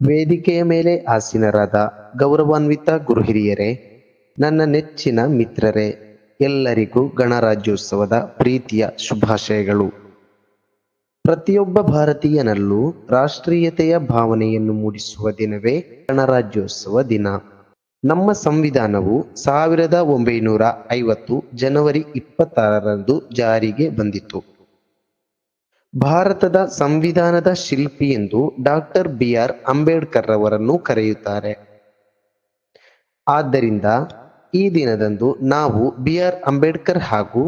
ವೇದಿಕೆಯ ಮೇಲೆ ಆಸೀನರಾದ ಗೌರವಾನ್ವಿತ ಗುರುಹಿರಿಯರೇ, ನನ್ನ ನೆಚ್ಚಿನ ಮಿತ್ರರೇ, ಎಲ್ಲರಿಗೂ ಗಣರಾಜ್ಯೋತ್ಸವದ ಪ್ರೀತಿಯ ಶುಭಾಶಯಗಳು. ಪ್ರತಿಯೊಬ್ಬ ಭಾರತೀಯನಲ್ಲೂ ರಾಷ್ಟ್ರೀಯತೆಯ ಭಾವನೆಯನ್ನು ಮೂಡಿಸುವ ದಿನವೇ ಗಣರಾಜ್ಯೋತ್ಸವ ದಿನ. ನಮ್ಮ ಸಂವಿಧಾನವು 1950 ಜನವರಿ 26ರಂದು ಜಾರಿಗೆ ಬಂದಿತು. ಭಾರತದ ಸಂವಿಧಾನದ ಶಿಲ್ಪಿ ಎಂದು ಡಾ.ಬಿ.ಆರ್. ಅಂಬೇಡ್ಕರ್ ರವರನ್ನು ಕರೆಯುತ್ತಾರೆ. ಆದ್ದರಿಂದ ಈ ದಿನದಂದು ನಾವು ಬಿ.ಆರ್. ಅಂಬೇಡ್ಕರ್ ಹಾಗೂ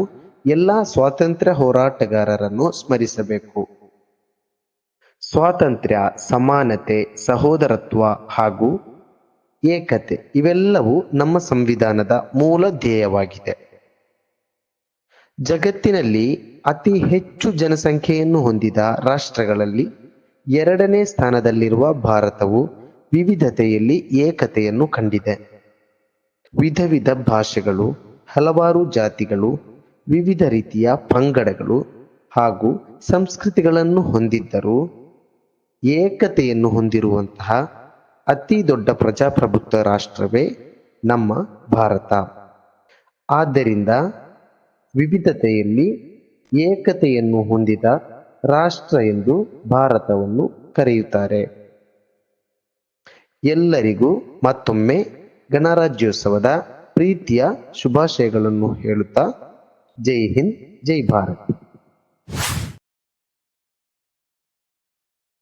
ಎಲ್ಲ ಸ್ವಾತಂತ್ರ್ಯ ಹೋರಾಟಗಾರರನ್ನು ಸ್ಮರಿಸಬೇಕು. ಸ್ವಾತಂತ್ರ್ಯ, ಸಮಾನತೆ, ಸಹೋದರತ್ವ ಹಾಗೂ ಏಕತೆ ಇವೆಲ್ಲವೂ ನಮ್ಮ ಸಂವಿಧಾನದ ಮೂಲ ಧ್ಯೇಯವಾಗಿದೆ. ಜಗತ್ತಿನಲ್ಲಿ ಅತಿ ಹೆಚ್ಚು ಜನಸಂಖ್ಯೆಯನ್ನು ಹೊಂದಿದ ರಾಷ್ಟ್ರಗಳಲ್ಲಿ 2ನೇ ಸ್ಥಾನದಲ್ಲಿರುವ ಭಾರತವು ವಿವಿಧತೆಯಲ್ಲಿ ಏಕತೆಯನ್ನು ಕಂಡಿದೆ. ವಿಧ ವಿಧ ಭಾಷೆಗಳು, ಹಲವಾರು ಜಾತಿಗಳು, ವಿವಿಧ ರೀತಿಯ ಪಂಗಡಗಳು ಹಾಗೂ ಸಂಸ್ಕೃತಿಗಳನ್ನು ಹೊಂದಿದ್ದರೂ ಏಕತೆಯನ್ನು ಹೊಂದಿರುವಂತಹ ಅತಿ ದೊಡ್ಡ ಪ್ರಜಾಪ್ರಭುತ್ವ ರಾಷ್ಟ್ರವೇ ನಮ್ಮ ಭಾರತ. ಆದ್ದರಿಂದ ವಿವಿಧತೆಯಲ್ಲಿ ಏಕತೆಯನ್ನು ಹೊಂದಿದ ರಾಷ್ಟ್ರ ಎಂದು ಭಾರತವನ್ನು ಕರೆಯುತ್ತಾರೆ. ಎಲ್ಲರಿಗೂ ಮತ್ತೊಮ್ಮೆ ಗಣರಾಜ್ಯೋತ್ಸವದ ಪ್ರೀತಿಯ ಶುಭಾಶಯಗಳನ್ನು ಹೇಳುತ್ತಾ ಜೈ ಹಿಂದ್, ಜೈ ಭಾರತ್.